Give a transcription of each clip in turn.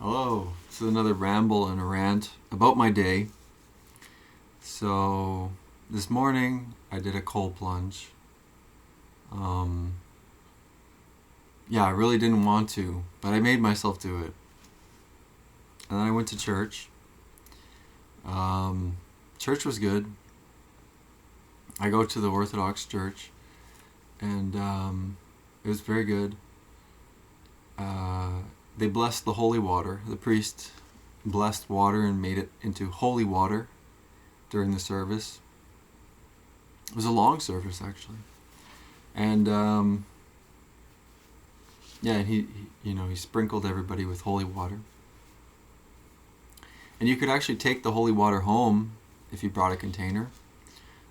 Hello. This is another ramble and a rant about my day. So, this morning I did a cold plunge. Um, yeah, I really didn't want to, but I made myself do it. And then I went to church. Um, Church was good. I go to the Orthodox church, and it was very good. They blessed the holy water. The priest blessed water and made it into holy water during the service. It was a long service, actually. And yeah, he sprinkled everybody with holy water. And you could actually take the holy water home if you brought a container.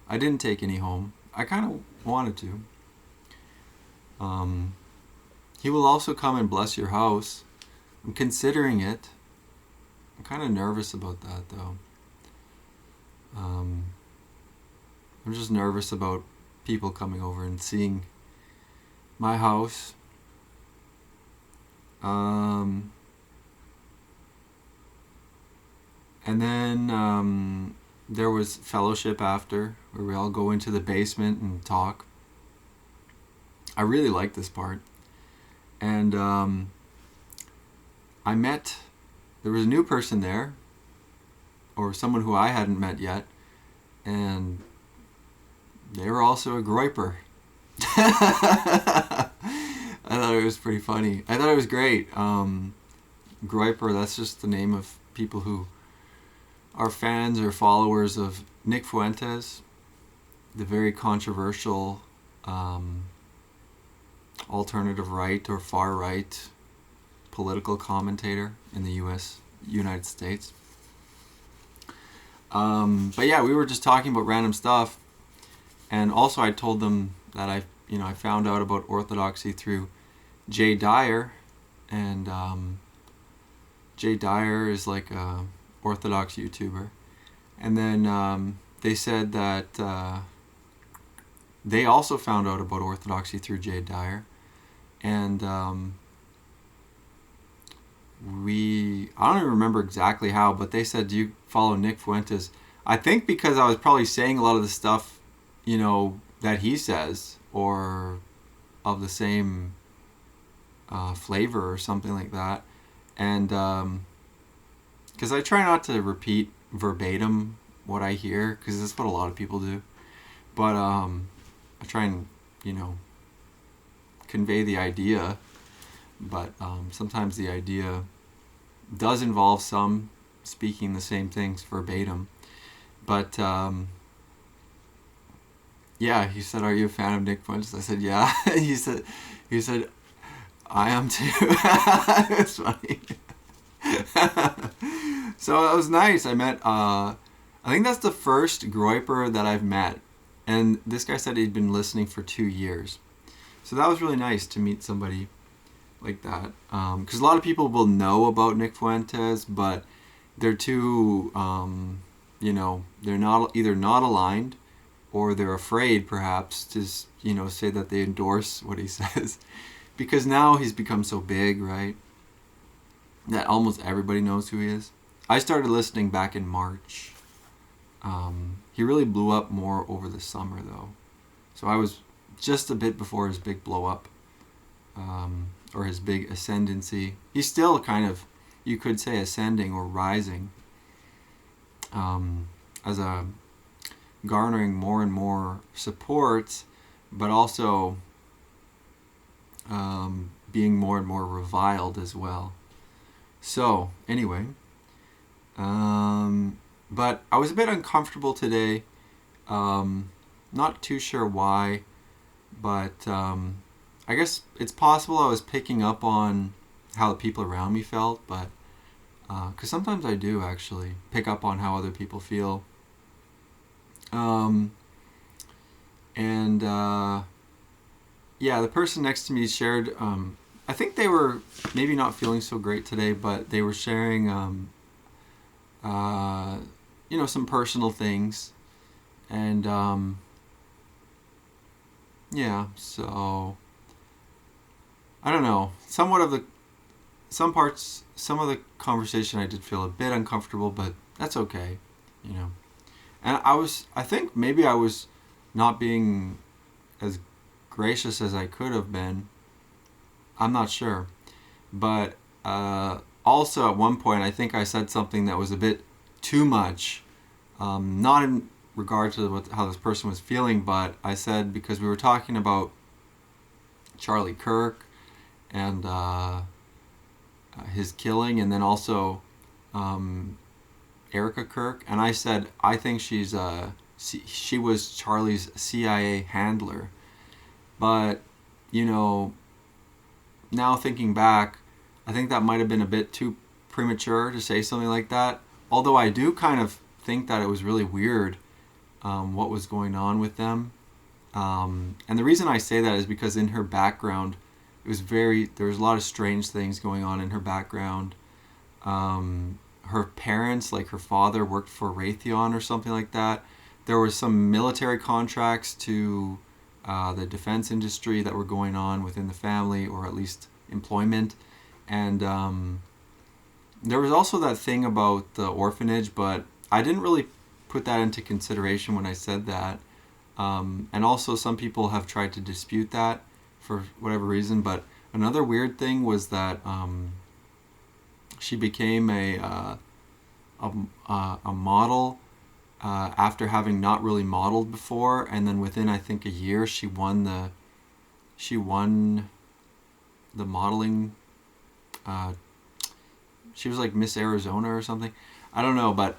I didn't take any home. I kind of wanted to. He will also come and bless your house. I'm considering it. I'm kind of nervous about that, though. I'm just nervous about people coming over and seeing my house. And then there was fellowship after, where we all go into the basement and talk. I really like this part. And there was a new person there, or someone who I hadn't met yet, and they were also a groyper. I thought it was pretty funny. I thought it was great. Groyper, that's just the name of people who are fans or followers of Nick Fuentes, the very controversial alternative right or far right political commentator in the United States. But yeah, we were just talking about random stuff, and also I told them that I found out about Orthodoxy through Jay Dyer, and Jay Dyer is like a Orthodox YouTuber, and then they said that they also found out about Orthodoxy through Jay Dyer, and I don't even remember exactly how, but they said, do you follow Nick Fuentes? I think because I was probably saying a lot of the stuff, that he says, or of the same flavor or something like that. And because I try not to repeat verbatim what I hear, because that's what a lot of people do. But I try and, convey the idea. But sometimes the idea does involve some speaking the same things verbatim. But yeah, he said, "Are you a fan of Nick Fuentes?" I said, "Yeah." he said, "I am too." It's funny. So it was nice. I met. I think that's the first groyper that I've met, and this guy said he'd been listening for 2 years. So that was really nice to meet somebody like that, because a lot of people will know about Nick Fuentes, but they're too, they're not aligned, or they're afraid perhaps to, say that they endorse what he says, because now he's become so big, right, that almost everybody knows who he is. I started listening back in March. He really blew up more over the summer, though, so I was just a bit before his big blow up. Or his big ascendancy. He's still kind of, you could say, ascending or rising, as a garnering more and more support, but also being more and more reviled as well. So anyway, but I was a bit uncomfortable today. Not too sure why, but I guess it's possible I was picking up on how the people around me felt, but because sometimes I do actually pick up on how other people feel. Yeah, the person next to me shared, I think they were maybe not feeling so great today, but they were sharing, some personal things. And yeah, so I don't know. Somewhat of some of the conversation I did feel a bit uncomfortable, but that's okay, you know. And I think maybe I was not being as gracious as I could have been. I'm not sure. But also at one point, I think I said something that was a bit too much. Not in regard to how this person was feeling, but I said, because we were talking about Charlie Kirk and his killing, and then also Erica Kirk, and I said I think she was Charlie's CIA handler. But you know, now thinking back, I think that might have been a bit too premature to say something like that. Although I do kind of think that it was really weird what was going on with them. And the reason I say that is because in her background, there was a lot of strange things going on in her background. Her parents, like her father, worked for Raytheon or something like that. There were some military contracts to the defense industry that were going on within the family, or at least employment. And there was also that thing about the orphanage, but I didn't really put that into consideration when I said that. And also some people have tried to dispute that for whatever reason. But another weird thing was that she became a model after having not really modeled before, and then within, I think, a year she won the modeling. She was like Miss Arizona or something. I don't know, but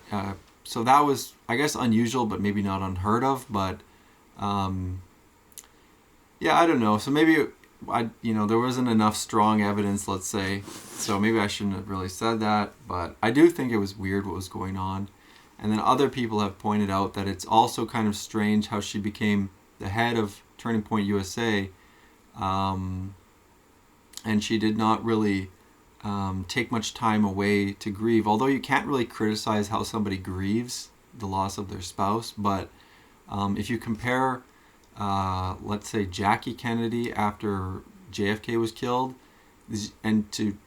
so that was, I guess, unusual, but maybe not unheard of. But yeah, I don't know. So maybe there wasn't enough strong evidence, let's say. So maybe I shouldn't have really said that. But I do think it was weird what was going on. And then other people have pointed out that it's also kind of strange how she became the head of Turning Point USA, and she did not really take much time away to grieve. Although you can't really criticize how somebody grieves the loss of their spouse, but if you compare, let's say, Jackie Kennedy after JFK was killed, and to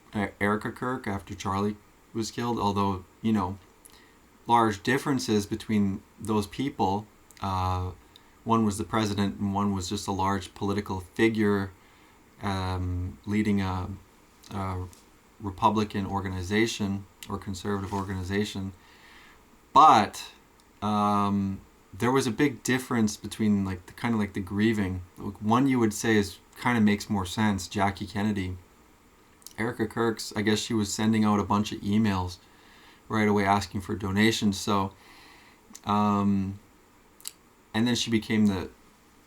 Erica Kirk after Charlie was killed, although, large differences between those people. One was the president, and one was just a large political figure leading a Republican organization or conservative organization. But there was a big difference between the grieving. One you would say is kind of makes more sense. Jackie Kennedy, Erica Kirk's, I guess she was sending out a bunch of emails right away asking for donations. So, and then she became the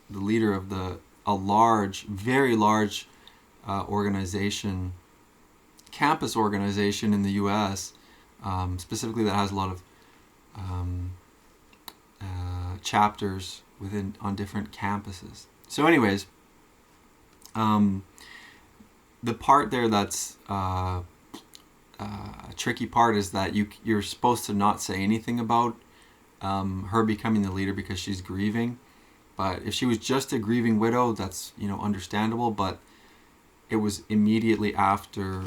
leader of a large, very large organization, campus organization in the U.S., specifically that has a lot of chapters on different campuses. So, anyways, the part there that's a tricky part is that you're supposed to not say anything about her becoming the leader because she's grieving. But if she was just a grieving widow, that's understandable. But it was immediately after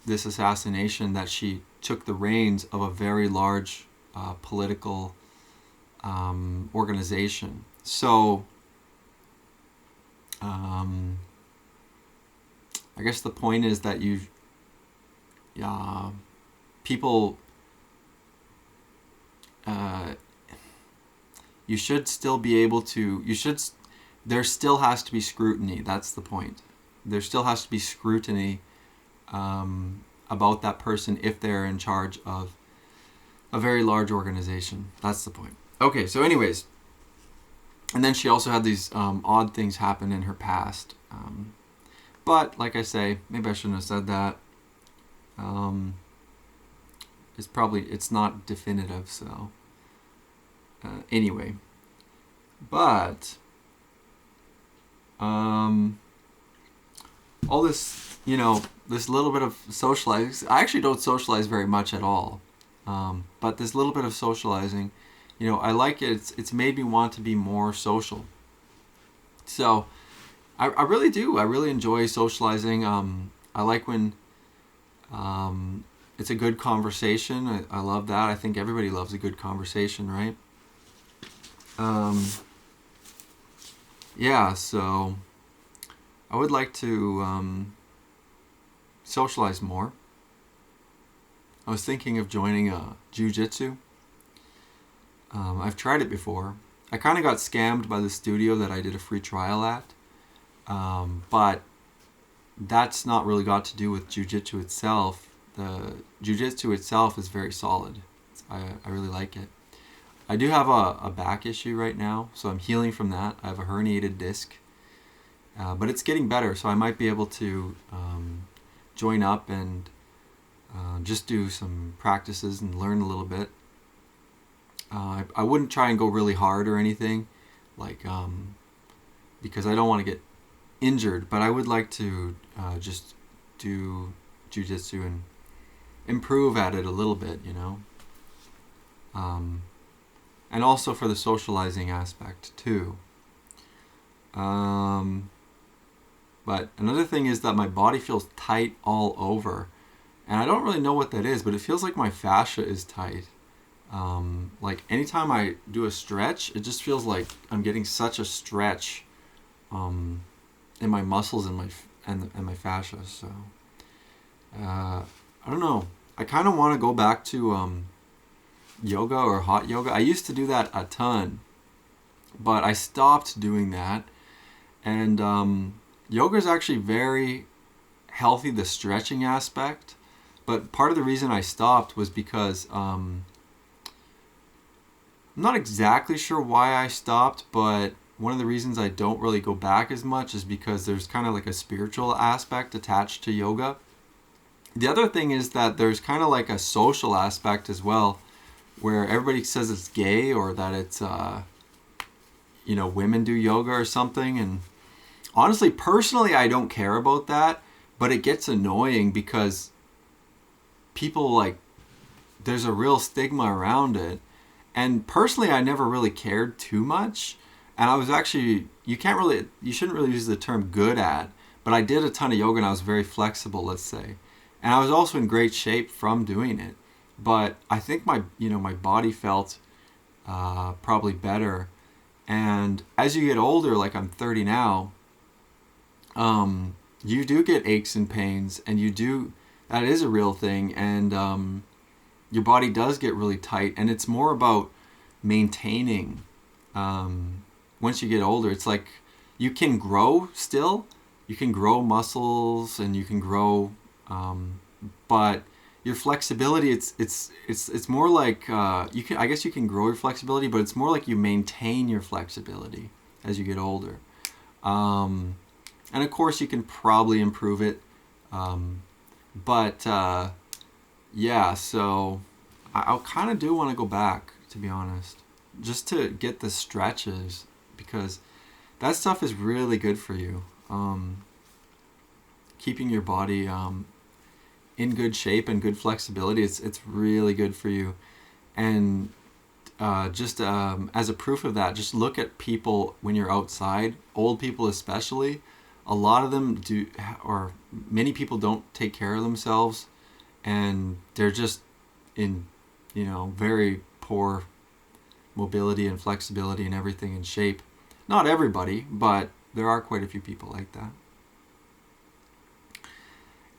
this assassination that she took the reins of a very large political organization. So I guess the point is that people, you should still be able to, there still has to be scrutiny. That's the point. There still has to be scrutiny about that person if they're in charge of a very large organization. That's the point. Okay, so anyways, and then she also had these odd things happen in her past. But like I say, maybe I shouldn't have said that. It's not definitive, so anyway. But all this, this little bit of socializing. I actually don't socialize very much at all. But this little bit of socializing, I like it. It's made me want to be more social. So I really do. I really enjoy socializing. I like when it's a good conversation. I love that. I think everybody loves a good conversation, right? Yeah, so I would like to socialize more. I was thinking of joining jiu-jitsu. I've tried it before. I kind of got scammed by the studio that I did a free trial at, but that's not really got to do with jiu-jitsu itself. The jiu-jitsu itself is very solid. I really like it. I do have a back issue right now, so I'm healing from that. I have a herniated disc, but it's getting better, so I might be able to join up and just do some practices and learn a little bit. I wouldn't try and go really hard or anything, like because I don't want to get injured, but I would like to just do jiu-jitsu and improve at it a little bit, you know. And also for the socializing aspect too. But another thing is that my body feels tight all over, and I don't really know what that is, but it feels like my fascia is tight. Like anytime I do a stretch, it just feels like I'm getting such a stretch in my muscles and my fascia. So I don't know. I kind of want to go back to yoga or hot yoga. I used to do that a ton, but I stopped doing that. And yoga is actually very healthy, the stretching aspect. But part of the reason I stopped was because I'm not exactly sure why I stopped, but one of the reasons I don't really go back as much is because there's kind of like a spiritual aspect attached to yoga. The other thing is that there's kind of like a social aspect as well, where everybody says it's gay or that it's, women do yoga or something. And honestly, personally, I don't care about that, but it gets annoying because people there's a real stigma around it. And personally, I never really cared too much. And I was actually, you shouldn't really use the term good at, but I did a ton of yoga and I was very flexible, let's say. And I was also in great shape from doing it. But I think my body felt probably better. And as you get older, like I'm 30 now, you do get aches and pains, and that is a real thing. And your body does get really tight, and it's more about maintaining. Once you get older, it's like you can grow still. You can grow muscles and you can grow, but your flexibility, it's more like I guess you can grow your flexibility, but it's more like you maintain your flexibility as you get older. And of course, you can probably improve it, but yeah. So I kind of do want to go back, to be honest, just to get the stretches, because that stuff is really good for you. Keeping your body in good shape and good flexibility, it's really good for you. And just as a proof of that, just look at people when you're outside, old people especially. A lot of them do, or many people don't take care of themselves, and they're just in, very poor mobility and flexibility and everything in shape. Not everybody, but there are quite a few people like that.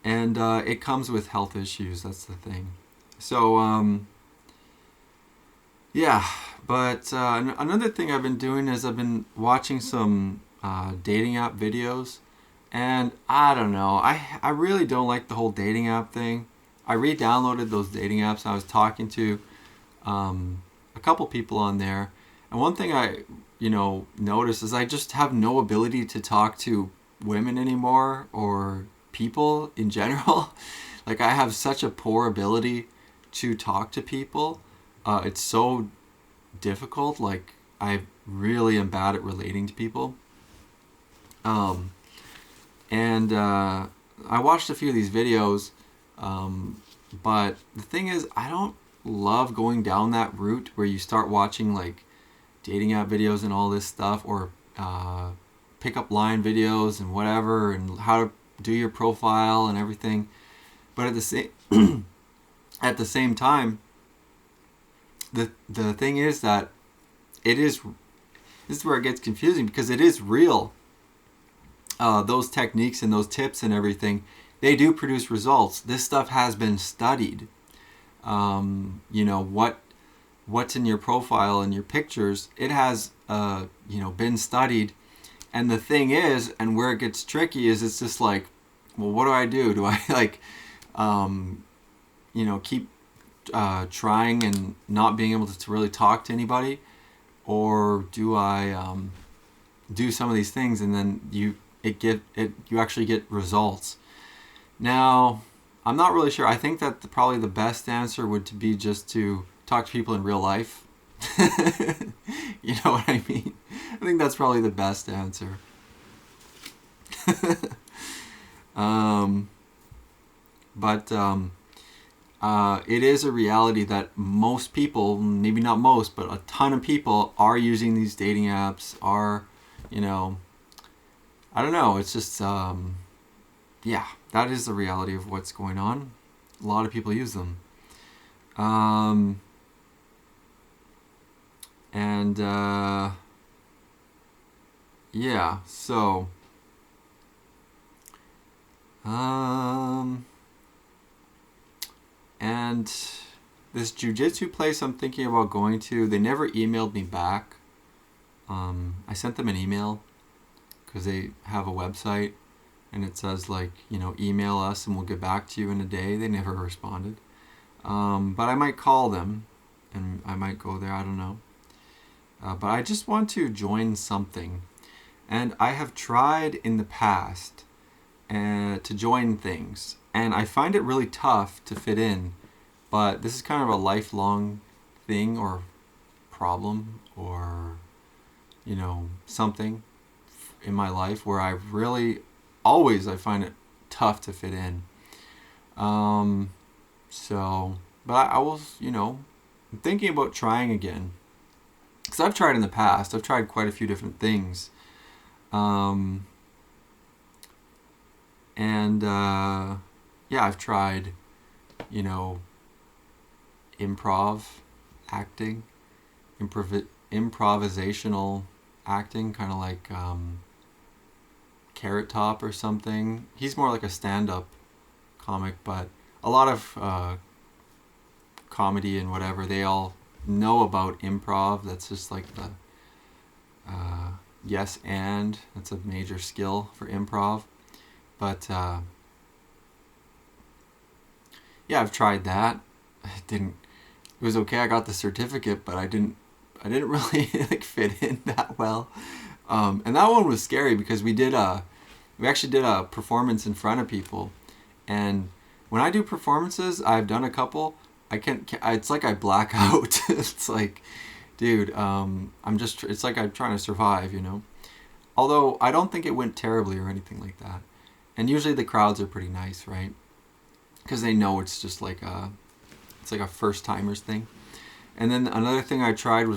And it comes with health issues, that's the thing. So, yeah, but another thing I've been doing is I've been watching some dating app videos. And I don't know, I really don't like the whole dating app thing. I re-downloaded those dating apps. I was talking to a couple people on there. And one thing I, noticed is I just have no ability to talk to women anymore, or people in general. Like, I have such a poor ability to talk to people. It's so difficult. Like, I really am bad at relating to people. And I watched a few of these videos, but the thing is, I don't love going down that route where you start watching like dating app videos and all this stuff, or pickup line videos and whatever, and how to do your profile and everything. But at the same at the same time, the thing is that this is where it gets confusing, because it is real. Those techniques and those tips and everything, they do produce results. This stuff has been studied. What's in your profile and your pictures, it has been studied. And the thing is, and where it gets tricky is, it's just like, well, what do I do? Do I keep trying and not being able to really talk to anybody, or do I do some of these things and then you actually get results? Now, I'm not really sure. I think that probably the best answer would to be just to talk to people in real life. You know what I mean? I think that's probably the best answer. It is a reality that most people, maybe not most, but a ton of people are using these dating apps, are, I don't know, it's just, yeah, that is the reality of what's going on. A lot of people use them. Yeah, so, and this jiu-jitsu place I'm thinking about going to, they never emailed me back. I sent them an email because they have a website and it says email us and we'll get back to you in a day. They never responded. But I might call them and I might go there. I don't know. But I just want to join something. And I have tried in the past to join things. And I find it really tough to fit in. But this is kind of a lifelong thing or problem or, something in my life where I really I find it tough to fit in. But I was, I'm thinking about trying again. Because I've tried in the past. I've tried quite a few different things. I've tried, improv acting, improvisational acting, kind of like Carrot Top or something. He's more like a stand-up comic, but a lot of comedy and whatever, they all know about improv. That's just like the yes and. That's a major skill for improv. But I've tried that. It was okay. I got the certificate, but I didn't really fit in that well. And that one was scary because we actually did a performance in front of people. And when I do performances, I've done a couple, it's like I black out. It's like, dude, it's like I'm trying to survive, Although I don't think it went terribly or anything like that. And usually the crowds are pretty nice, right? Because they know it's just it's like a first timers thing. And then another thing I tried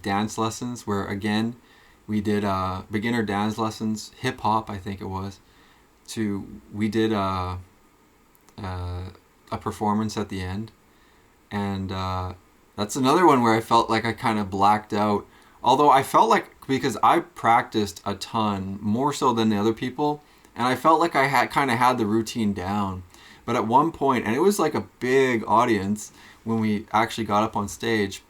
dance lessons, where again, we did beginner dance lessons, hip hop, I think it was. We did a performance at the end, and that's another one where I felt like I kind of blacked out. Although I felt like, because I practiced a ton, more so than the other people, and I felt like I had the routine down. But at one point, and it was like a big audience when we actually got up on stage,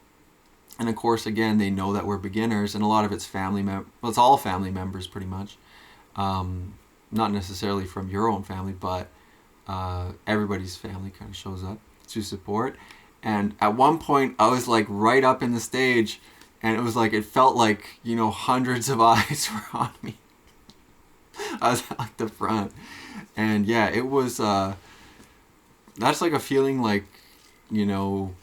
and of course, again, they know that we're beginners, and a lot of it's it's all family members pretty much. Not necessarily from your own family, but everybody's family kind of shows up to support. And at one point, I was like right up in the stage, and it was like, it felt like, hundreds of eyes were on me. I was at the front. And yeah, it was, that's like a feeling like, no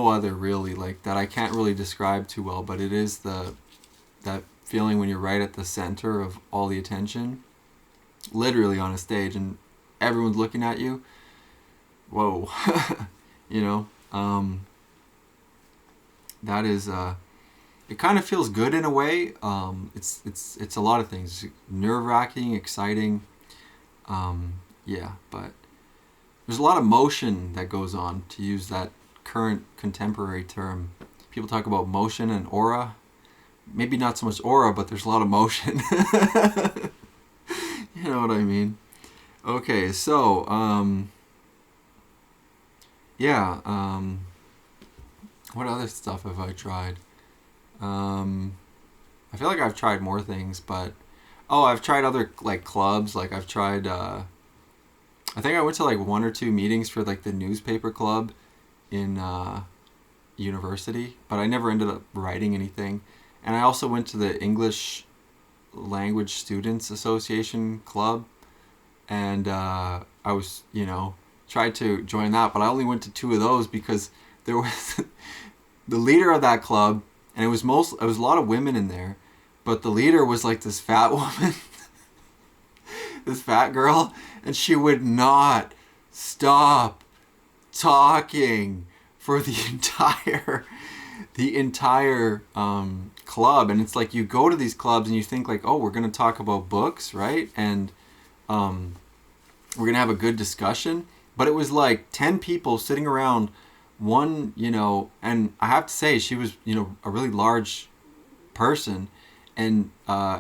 other really, like that I can't really describe too well, but it is that feeling when you're right at the center of all the attention, literally on a stage, and everyone's looking at you. Whoa. That is, it kind of feels good in a way. It's a lot of things. Nerve-wracking, exciting. Yeah, but there's a lot of motion that goes on, to use that current contemporary term. People talk about motion and aura. Maybe not so much aura, but there's a lot of motion. You know what I mean? Okay, so, yeah, what other stuff have I tried? I feel like I've tried more things, but I've tried other like clubs. Like I've tried. I think I went to like 1 or 2 meetings for like the newspaper club in university, but I never ended up writing anything. And I also went to the English Language Students Association club, and I was tried to join that, but I only went to 2 of those because there was the leader of that club, and it was a lot of women in there, but the leader was like this fat woman, this fat girl, and she would not stop talking for the entire club. And it's like, you go to these clubs and you think like, oh, we're going to talk about books, right? And we're going to have a good discussion. But it was like 10 people sitting around one, and I have to say, she was, a really large person. And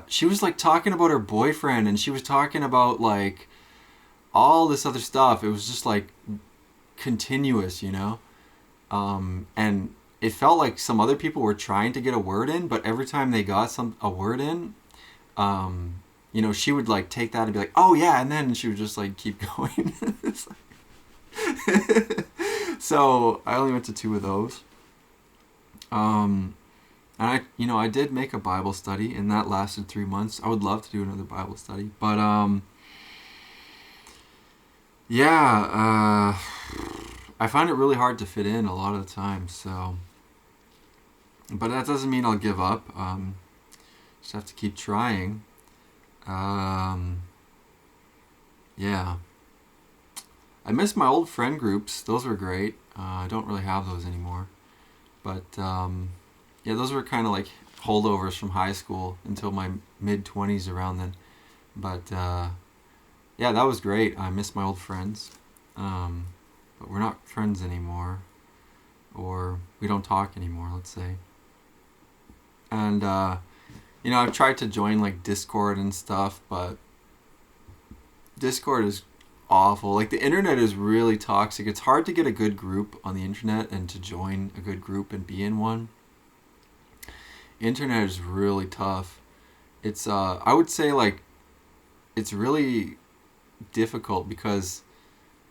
she was like talking about her boyfriend, and she was talking about like all this other stuff. It was just like continuous, and it felt like some other people were trying to get a word in, but every time they got a word in, she would like take that and be like, oh yeah, and then she would just like keep going. So I only went to 2 of those. And I did make a Bible study, and that lasted 3 months. I would love to do another Bible study, but I find it really hard to fit in a lot of the time. So, but that doesn't mean I'll give up. Just have to keep trying. Yeah. I miss my old friend groups. Those were great. I don't really have those anymore, but yeah, those were kind of like holdovers from high school until my mid-20s around then. But yeah, that was great. I miss my old friends. But we're not friends anymore. Or we don't talk anymore, let's say. And, I've tried to join like Discord and stuff, but Discord is awful. Like, the internet is really toxic. It's hard to get a good group on the internet and to join a good group and be in one. Internet is really tough. It's I would say like it's really difficult because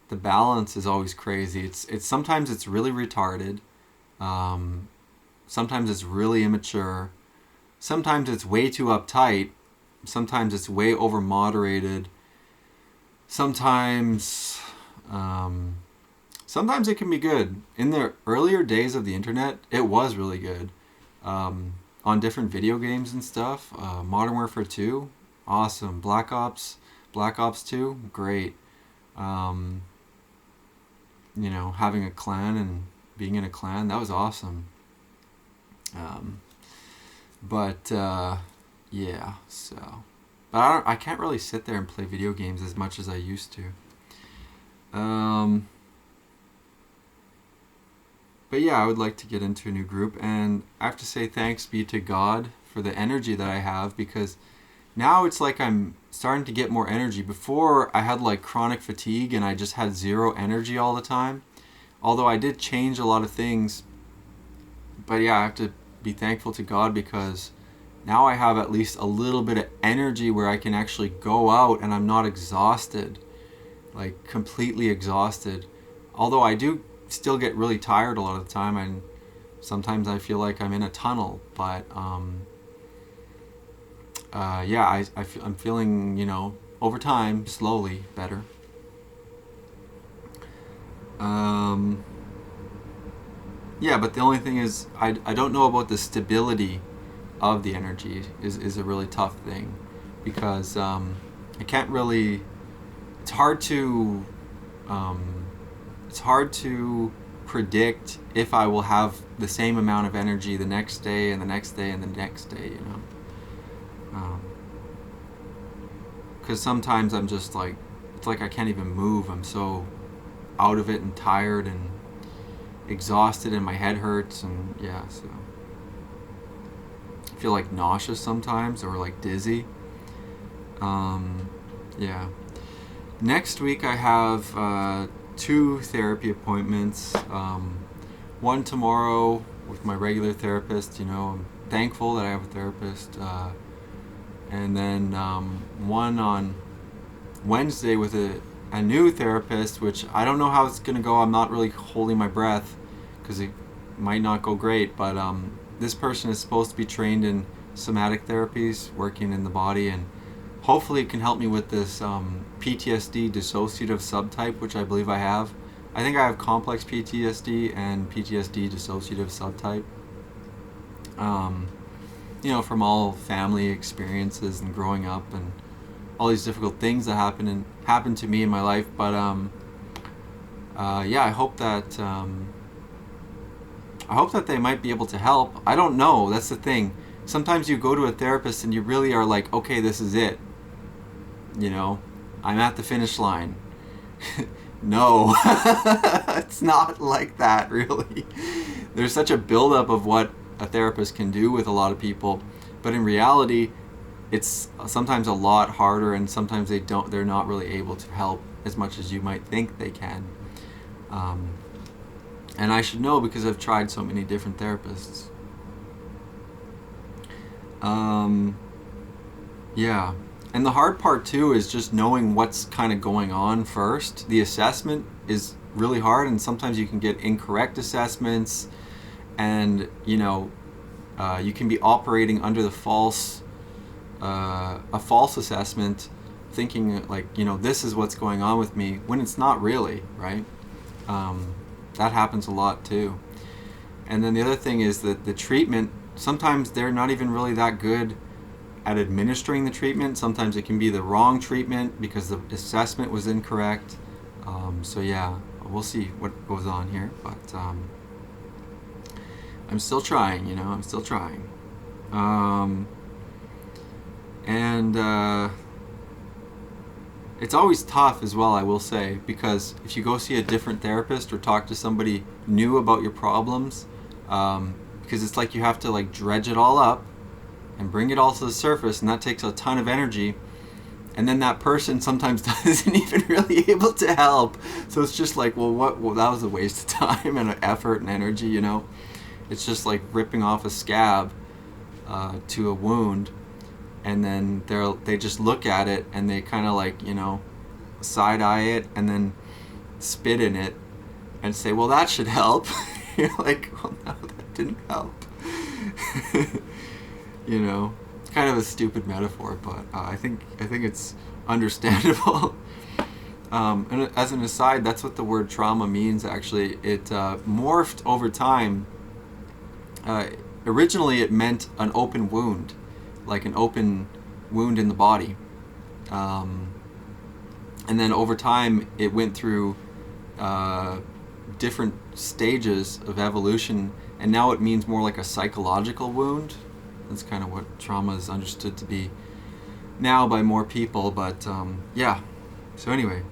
the balance is always crazy. It's sometimes it's really retarded. Sometimes it's really immature. Sometimes it's way too uptight. Sometimes it's way over moderated. Sometimes it can be good. In the earlier days of the internet, it was really good. On different video games and stuff. Modern Warfare 2, awesome. Black Ops 2, great. Having a clan and being in a clan, that was awesome. Yeah, so. But I can't really sit there and play video games as much as I used to. But yeah, I would like to get into a new group, and I have to say thanks be to God for the energy that I have, because now it's like I'm starting to get more energy. Before, I had like chronic fatigue and I just had zero energy all the time. Although I did change a lot of things. But yeah, I have to be thankful to God, because now I have at least a little bit of energy where I can actually go out and I'm not exhausted. Like completely exhausted. Although I do still get really tired a lot of the time, and sometimes I feel like I'm in a tunnel. But yeah, I'm feeling, over time, slowly better. Yeah, but the only thing is, I don't know about the stability of the energy is a really tough thing, because I can't really. It's hard to predict if I will have the same amount of energy the next day and the next day and the next day. Because sometimes I'm just like it's like I can't even move. I'm so out of it and tired and exhausted, and my head hurts, and yeah, so I feel like nauseous sometimes, or like dizzy. Yeah. Next week I have 2 therapy appointments. One tomorrow with my regular therapist. I'm thankful that I have a therapist. And then one on Wednesday with a new therapist, which I don't know how it's going to go. I'm not really holding my breath because it might not go great. But this person is supposed to be trained in somatic therapies, working in the body, and hopefully it can help me with this PTSD dissociative subtype, which I believe I have. I think I have complex PTSD and PTSD dissociative subtype. From all family experiences and growing up and all these difficult things that happened to me in my life. But I hope that they might be able to help. I don't know. That's the thing. Sometimes you go to a therapist and you really are like, okay, this is it. I'm at the finish line. No, it's not like that, really. There's such a buildup of what a therapist can do with a lot of people, but in reality, it's sometimes a lot harder, and sometimes they're not really able to help as much as you might think they can. And I should know because I've tried so many different therapists. Yeah. And the hard part too is just knowing what's kind of going on first. The assessment is really hard, and sometimes you can get incorrect assessments, and you can be operating under a false assessment, thinking like this is what's going on with me when it's not really, right? That happens a lot too. And then the other thing is that the treatment, sometimes they're not even really that good at administering the treatment. Sometimes it can be the wrong treatment because the assessment was incorrect. So yeah, we'll see what goes on here, but I'm still trying, I'm still trying. And it's always tough as well, I will say, because if you go see a different therapist or talk to somebody new about your problems, because it's like you have to like dredge it all up and bring it all to the surface, and that takes a ton of energy, and then that person sometimes isn't even really able to help. So it's just like, well, that was a waste of time and effort and energy. It's just like ripping off a scab to a wound, and then they just look at it and they kind of like side eye it and then spit in it and say, well, that should help. You're like, well, no, that didn't help. It's kind of a stupid metaphor, but I think it's understandable. And as an aside, that's what the word trauma means. Actually, it morphed over time. Originally, it meant an open wound, like an open wound in the body. And then over time, it went through different stages of evolution, and now it means more like a psychological wound. That's kind of what trauma is understood to be now by more people, but yeah. So anyway,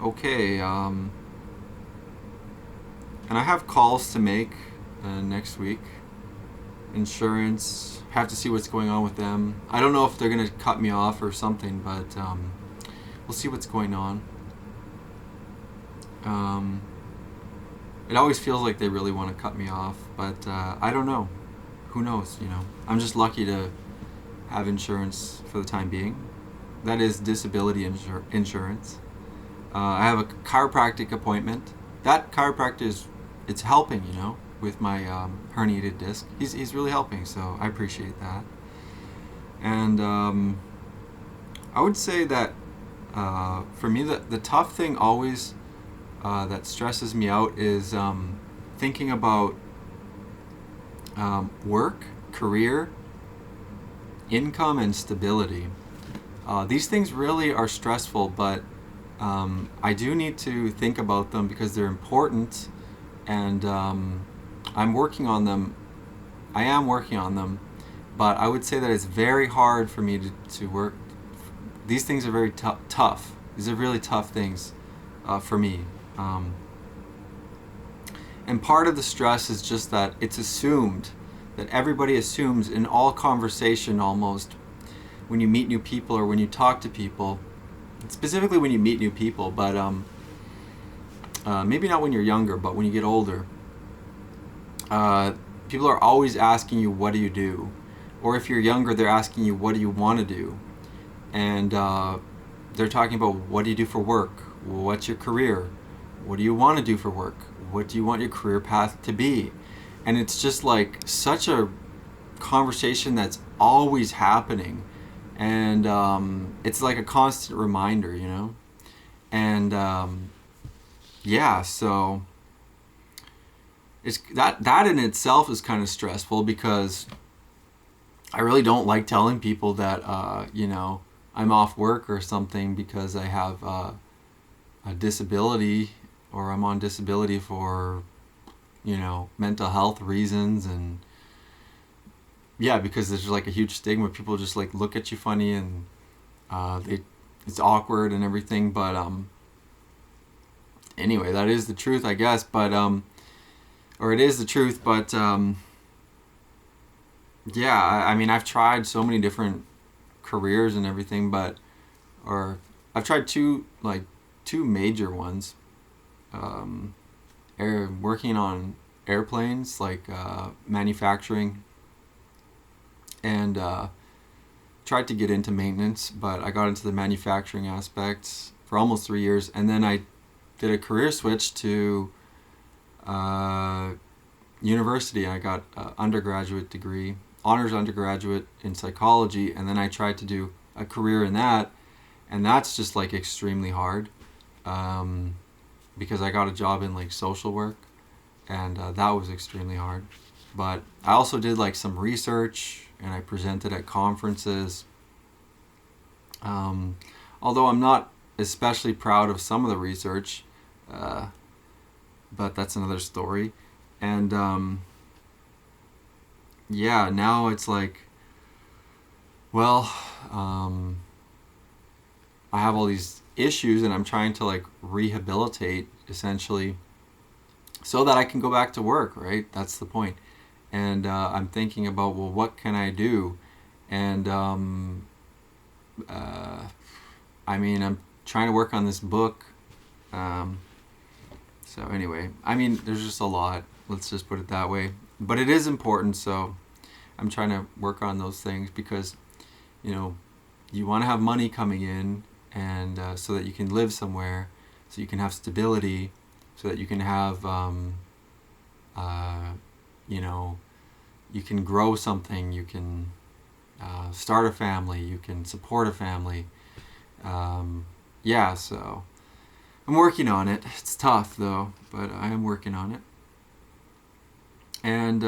okay, and I have calls to make next week. Insurance, have to see what's going on with them. I don't know if they're gonna cut me off or something, but we'll see what's going on. It always feels like they really want to cut me off, but I don't know. Who knows, I'm just lucky to have insurance for the time being. That is disability insurance. I have a chiropractic appointment. That chiropractor it's helping, with my herniated disc. He's really helping, so I appreciate that. And I would say that for me, the tough thing always that stresses me out is thinking about work, career, income, and stability. These things really are stressful, but I do need to think about them because they're important, and I'm working on them. I am working on them, but I would say that it's very hard for me to work. These things are very tough. These are really tough things for me. And part of the stress is just that it's assumed, that everybody assumes in all conversation almost, when you meet new people or when you talk to people, specifically when you meet new people, but maybe not when you're younger, but when you get older, people are always asking you, what do you do? Or if you're younger, they're asking you, what do you want to do? And they're talking about, what do you do for work? What's your career? What do you want to do for work? What do you want your career path to be? And it's just like such a conversation that's always happening. And it's like a constant reminder, you know? And yeah, so it's that in itself is kind of stressful, because I really don't like telling people that, you know, I'm off work or something because I have a disability, or I'm on disability for, you know, mental health reasons. And yeah, because there's like a huge stigma. People just like look at you funny, and it's awkward and everything. But anyway, that is the truth, I guess. But or it is the truth. But yeah, I mean, I've tried so many different careers and everything, or I've tried two major ones. Working on airplanes, like manufacturing, and tried to get into maintenance, but I got into the manufacturing aspects for almost 3 years, and then I did a career switch to university. I got an undergraduate degree, honors undergraduate in psychology, and then I tried to do a career in that, and that's just like extremely hard. Because I got a job in like social work, and that was extremely hard. But I also did like some research, and I presented at conferences. Although I'm not especially proud of some of the research, but that's another story. And yeah, now it's like, well, I have all these issues, and I'm trying to like rehabilitate, essentially, so that I can go back to work, right? That's the point. And I'm thinking about, well, what can I do? And I mean, I'm trying to work on this book. So anyway, I mean, there's just a lot, let's just put it that way. But it is important, so I'm trying to work on those things, because, you know, you want to have money coming in, and so that you can live somewhere, so you can have stability, so that you can have, you know, you can grow something, you can start a family, you can support a family. Yeah, so I'm working on it. It's tough though, but I am working on it. And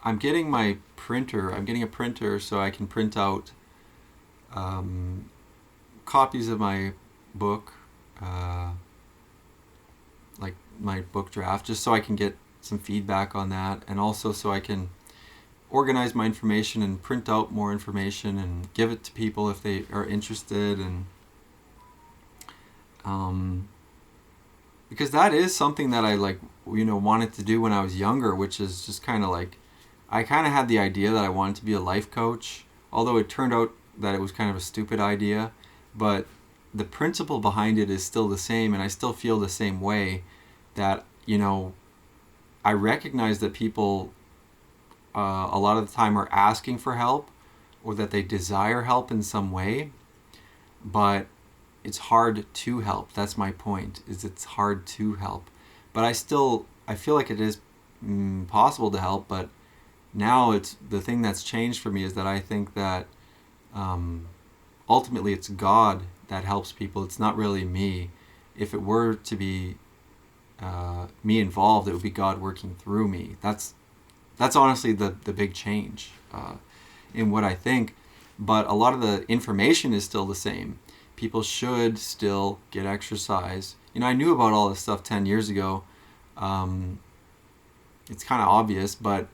I'm getting my printer. I'm getting a printer so I can print out copies of my book, like my book draft, just so I can get some feedback on that, and also so I can organize my information and print out more information and give it to people if they are interested. And because that is something that I like, you know, wanted to do when I was younger, which is just kind of like, I kind of had the idea that I wanted to be a life coach, although it turned out that it was kind of a stupid idea, but the principle behind it is still the same, and I still feel the same way, that, you know, I recognize that people a lot of the time are asking for help, or that they desire help in some way, but it's hard to help. That's my point, is it's hard to help. But I feel like it is possible to help, but now it's the thing that's changed for me is that I think that ultimately it's God that helps people. It's not really me. If it were to be me involved, it would be God working through me. That's honestly the big change in what I think. But a lot of the information is still the same. People should still get exercise. You know, I knew about all this stuff 10 years ago, It's kind of obvious, but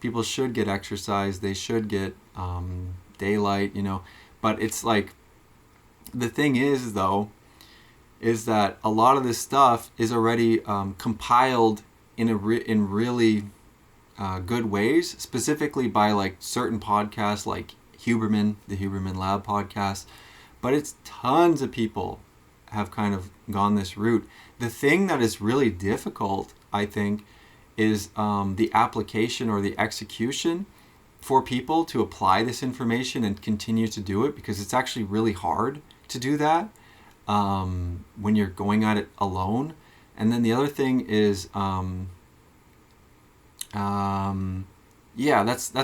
people should get exercise. They should get daylight, But it's like, the thing is, though, is that a lot of this stuff is already compiled in really good ways, specifically by like certain podcasts like Huberman, the Huberman Lab podcast. But it's tons of people have kind of gone this route. The thing that is really difficult, I think, is the application or the execution for people to apply this information and continue to do it, because it's actually really hard to do that when you're going at it alone. And then the other thing is, that's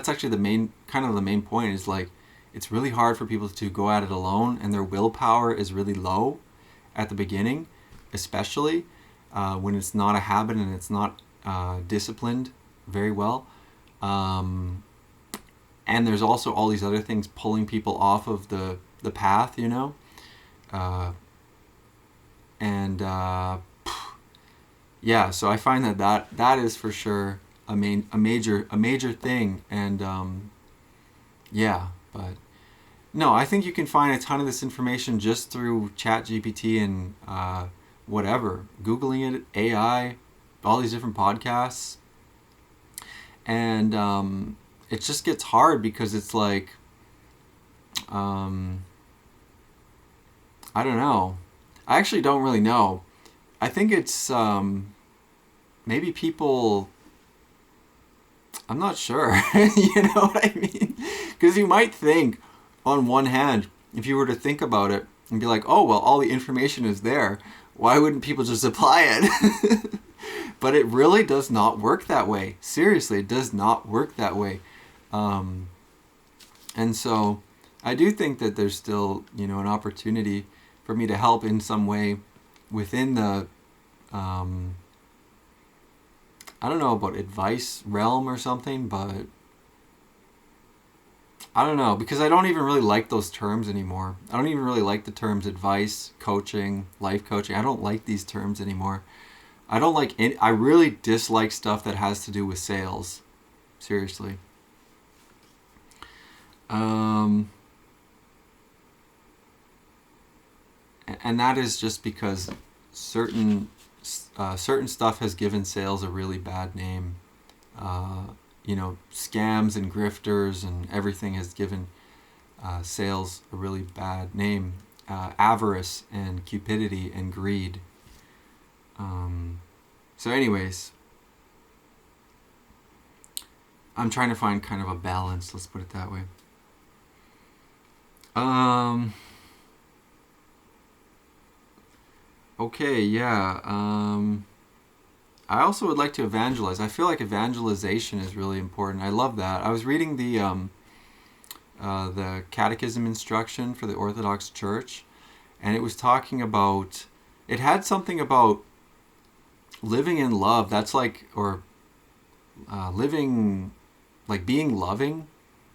actually the main point, is like, it's really hard for people to go at it alone, and their willpower is really low at the beginning, especially when it's not a habit and it's not disciplined very well. And there's also all these other things pulling people off of the path, so I find that is for sure a major thing. And but no, I think you can find a ton of this information just through ChatGPT and whatever, Googling it, AI, all these different podcasts. And it just gets hard because it's like, I don't know. I actually don't really know. I think it's maybe people, I'm not sure. You know what I mean? Because you might think, on one hand, if you were to think about it and be like, oh, well, all the information is there, why wouldn't people just apply it? But it really does not work that way. Seriously, it does not work that way. And so I do think that there's still, an opportunity for me to help in some way within the, I don't know about advice realm or something, but I don't know, because I don't even really like those terms anymore. I don't even really like the terms advice, coaching, life coaching. I don't like these terms anymore. I don't like it. I really dislike stuff that has to do with sales. Seriously. And that is just because certain stuff has given sales a really bad name. Scams and grifters and everything has given sales a really bad name. Avarice and cupidity and greed. So anyways, I'm trying to find kind of a balance, let's put it that way. Okay, yeah. I also would like to evangelize. I feel like evangelization is really important. I love that. I was reading the catechism instruction for the Orthodox Church, and it was talking about, it had something about living in love. That's like, or living, like being loving,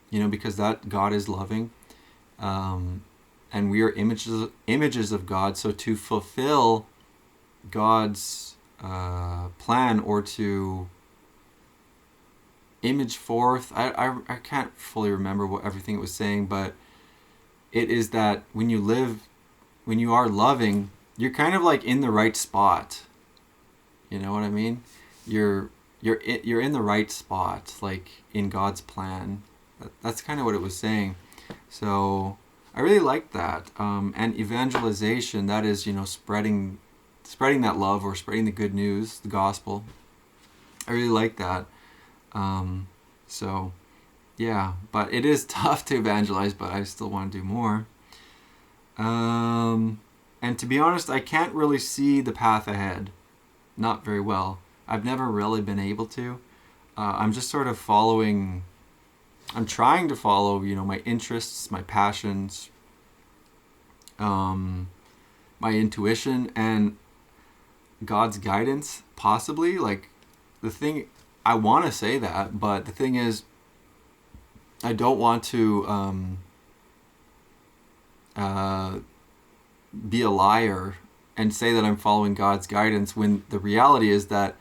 because that God is loving. And we are images of God. So to fulfill God's plan, or to image forth, I can't fully remember what everything it was saying, but it is that when you are loving, you're kind of like in the right spot. You know what I mean? You're in the right spot, like in God's plan. That's kind of what it was saying. So I really like that. And evangelization, that is, spreading that love, or spreading the good news, the gospel. I really like that. So yeah, but it is tough to evangelize, but I still want to do more. And to be honest, I can't really see the path ahead. Not very well. I've never really been able to. I'm just sort of following, I'm trying to follow, my interests, my passions, my intuition, and God's guidance, possibly. Like, the thing, I want to say that, but the thing is, I don't want to be a liar and say that I'm following God's guidance, when the reality is that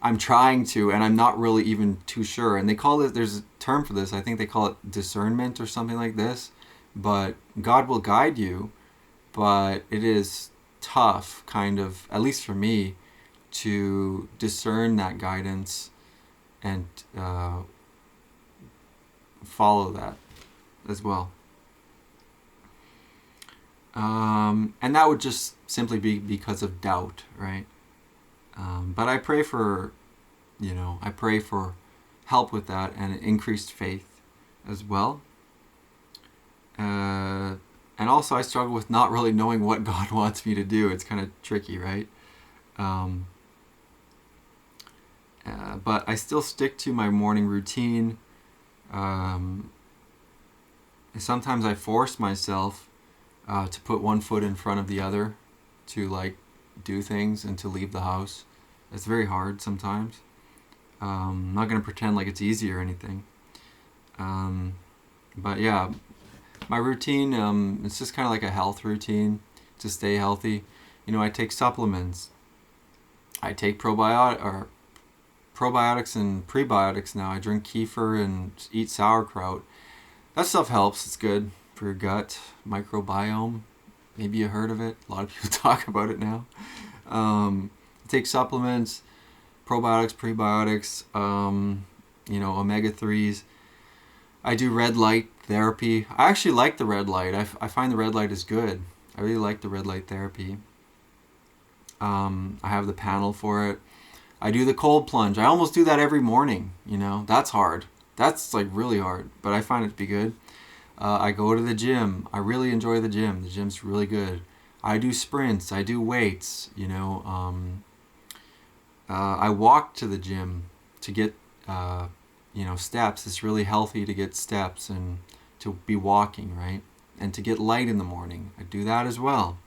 I'm trying to, and I'm not really even too sure. And they call it, there's a term for this, I think they call it discernment or something like this. But God will guide you, but it is tough, kind of, at least for me, to discern that guidance and follow that as well. And that would just simply be because of doubt, right? But I pray for, I pray for help with that and increased faith as well. And also I struggle with not really knowing what God wants me to do. It's kind of tricky, right? But I still stick to my morning routine. Sometimes I force myself to put one foot in front of the other, to like do things and to leave the house. It's very hard sometimes. I'm not going to pretend like it's easy or anything. But yeah, my routine, it's just kind of like a health routine to stay healthy. I take supplements. I take probiotics and prebiotics now. I drink kefir and eat sauerkraut. That stuff helps. It's good for your gut microbiome. Maybe you heard of it. A lot of people talk about it now. I take supplements, probiotics, prebiotics, omega-3s. I do red light therapy. I actually like the red light. I find the red light is good. I really like the red light therapy. I have the panel for it. I do the cold plunge. I almost do that every morning. That's hard. That's like really hard, but I find it to be good. I go to the gym. I really enjoy the gym. The gym's really good. I do sprints. I do weights. I walk to the gym to get steps. It's really healthy to get steps and to be walking, right? And to get light in the morning. I do that as well.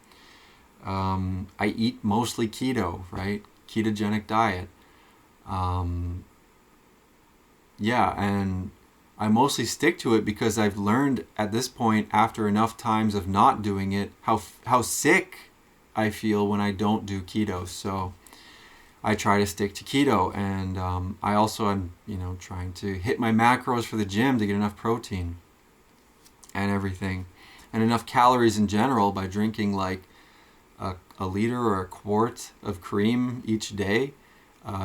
I eat mostly keto, right? Ketogenic diet. And I mostly stick to it because I've learned at this point, after enough times of not doing it, how sick I feel when I don't do keto. So I try to stick to keto, and I also am, trying to hit my macros for the gym to get enough protein and everything, and enough calories in general by drinking like a liter or a quart of cream each day,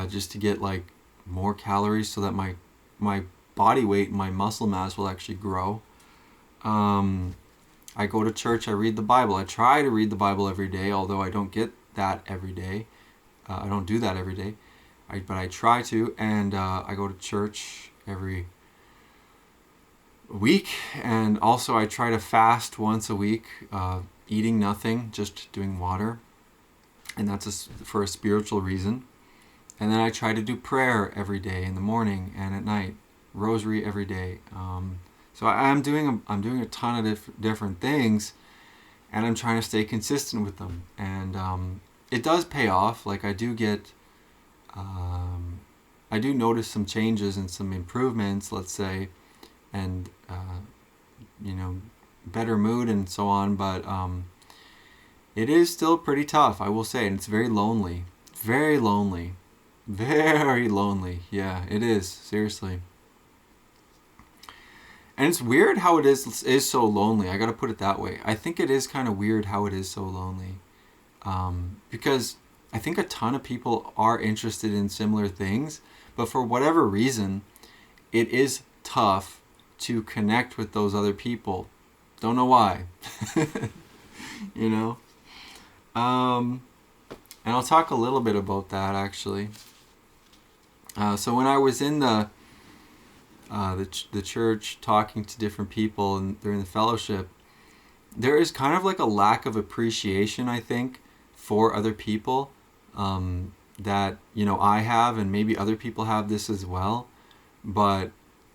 just to get like more calories so that my body weight and my muscle mass will actually grow. I go to church. I read the Bible. I try to read the Bible every day, although I don't get that every day. I don't do that every day, but I try to. And I go to church every week, and also I try to fast once a week, eating nothing, just doing water, and that's for a spiritual reason. And then I try to do prayer every day in the morning and at night, rosary every day. So I'm doing a ton of different things, and I'm trying to stay consistent with them. And it does pay off. Like I do notice some changes and some improvements, let's say, and better mood and so on. But it is still pretty tough, I will say, and it's very lonely. Very lonely. Very lonely. Yeah, it is. Seriously. And it's weird how it is so lonely. I gotta put it that way. I think it is kind of weird how it is so lonely. Because I think a ton of people are interested in similar things, but for whatever reason, it is tough to connect with those other people. Don't know why. And I'll talk a little bit about that actually. So when I was in the church talking to different people and during the fellowship, there is kind of like a lack of appreciation, I think, for other people that I have, and maybe other people have this as well. But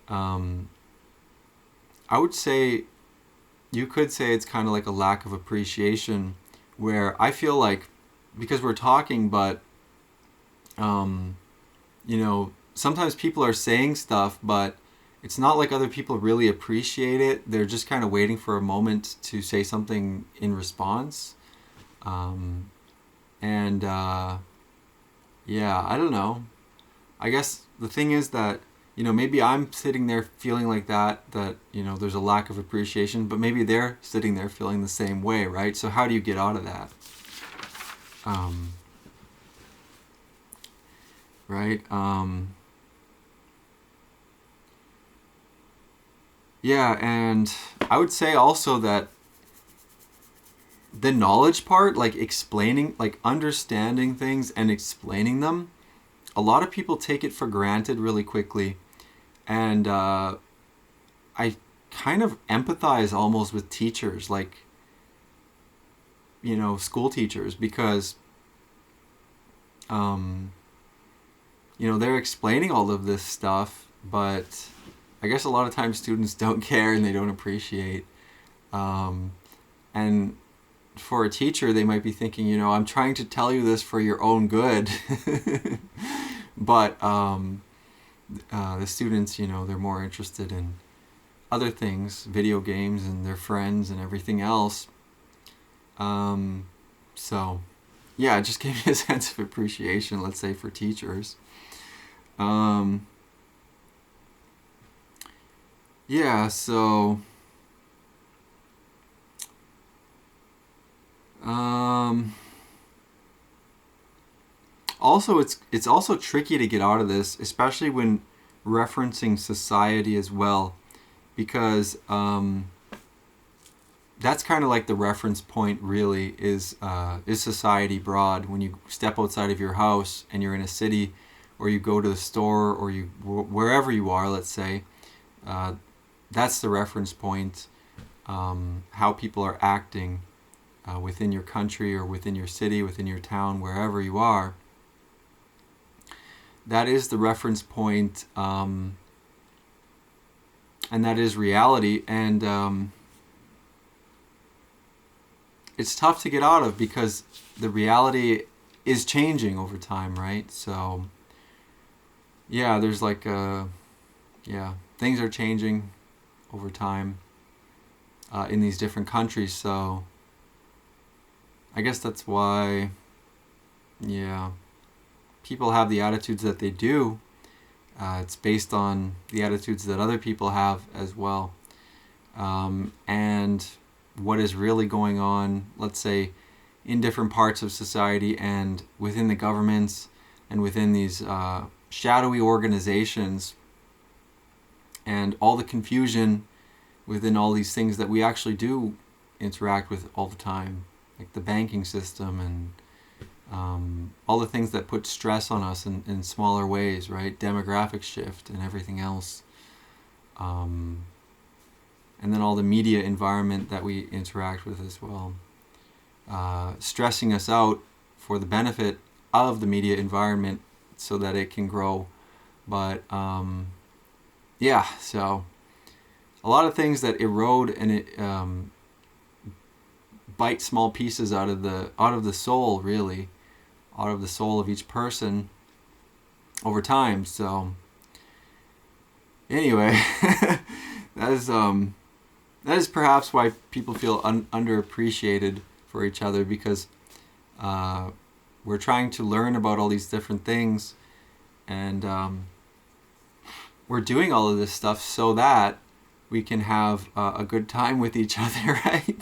I would say, you could say it's kind of like a lack of appreciation, where I feel like, because we're talking, but sometimes people are saying stuff, but it's not like other people really appreciate it. They're just kind of waiting for a moment to say something in response. I don't know. I guess the thing is that, maybe I'm sitting there feeling like that, there's a lack of appreciation, but maybe they're sitting there feeling the same way, right? So how do you get out of that? Right? Yeah, and I would say also that the knowledge part, like explaining, like understanding things and explaining them, a lot of people take it for granted really quickly. And I kind of empathize almost with teachers, like, school teachers, because, they're explaining all of this stuff, but I guess a lot of times students don't care and they don't appreciate. And for a teacher, they might be thinking, I'm trying to tell you this for your own good. But the students, they're more interested in other things, video games and their friends and everything else. So, yeah, it just gave me a sense of appreciation, let's say, for teachers. Yeah, so... Also, it's also tricky to get out of this, especially when referencing society as well, because that's kind of like the reference point. Really, is society broad. When you step outside of your house and you're in a city, or you go to the store, or you wherever you are, let's say, that's the reference point. How people are acting within your country or within your city, within your town, wherever you are. That is the reference point, and that is reality, and it's tough to get out of because the reality is changing over time, right? So, yeah, there's like things are changing over time in these different countries, so I guess that's why, people have the attitudes that they do. It's based on the attitudes that other people have as well. And what is really going on, let's say, in different parts of society and within the governments and within these shadowy organizations, and all the confusion within all these things that we actually do interact with all the time, like the banking system and all the things that put stress on us in smaller ways, right? Demographic shift and everything else. And then all the media environment that we interact with as well. Stressing us out for the benefit of the media environment so that it can grow. But so a lot of things that erode and bite small pieces out of the soul, really, out of the soul of each person over time. So anyway, that is perhaps why people feel underappreciated for each other, because we're trying to learn about all these different things, and we're doing all of this stuff so that we can have a good time with each other, right?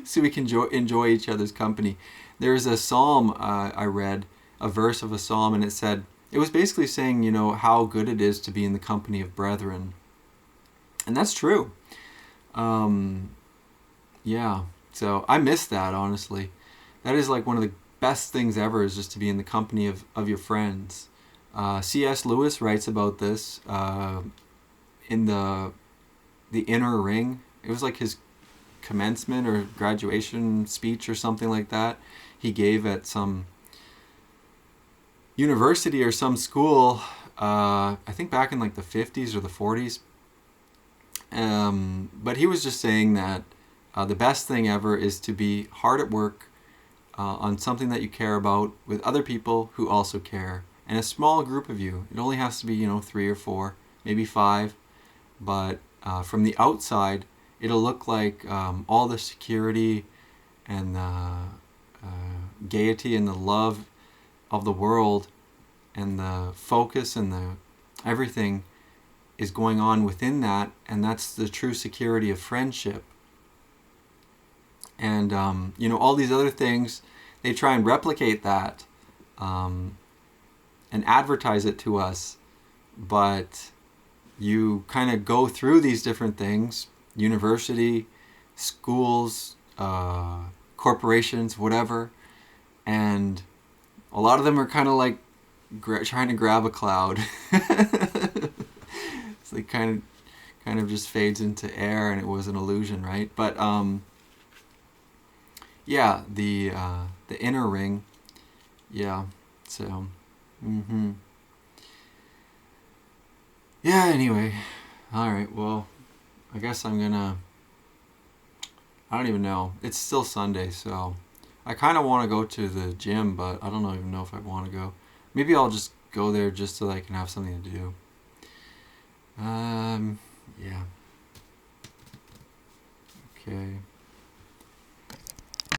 So we can enjoy each other's company. There's a psalm I read, a verse of a psalm, and it was basically saying, how good it is to be in the company of brethren. And that's true. So I miss that, honestly. That is like one of the best things ever, is just to be in the company of your friends. C.S. Lewis writes about this in the Inner Ring. It was like his commencement or graduation speech or something like that he gave at some university or some school, I think back in like the 50s or the 40s. But he was just saying that the best thing ever is to be hard at work on something that you care about with other people who also care, and a small group of you. It only has to be 3 or 4, maybe 5, but from the outside it'll look like all the security and the gaiety and the love of the world and the focus and the everything is going on within that, and that's the true security of friendship. And all these other things, they try and replicate that and advertise it to us, but you kind of go through these different things, university, schools, corporations, whatever, and a lot of them are kind of like trying to grab a cloud. It's like kind of just fades into air, and it was an illusion, right? But yeah, the inner ring, yeah. So, yeah. Anyway, all right. Well, I guess I'm gonna. I don't even know. It's still Sunday, so I kind of want to go to the gym, but I don't even know if I want to go. Maybe I'll just go there just so that I can have something to do. Yeah. Okay.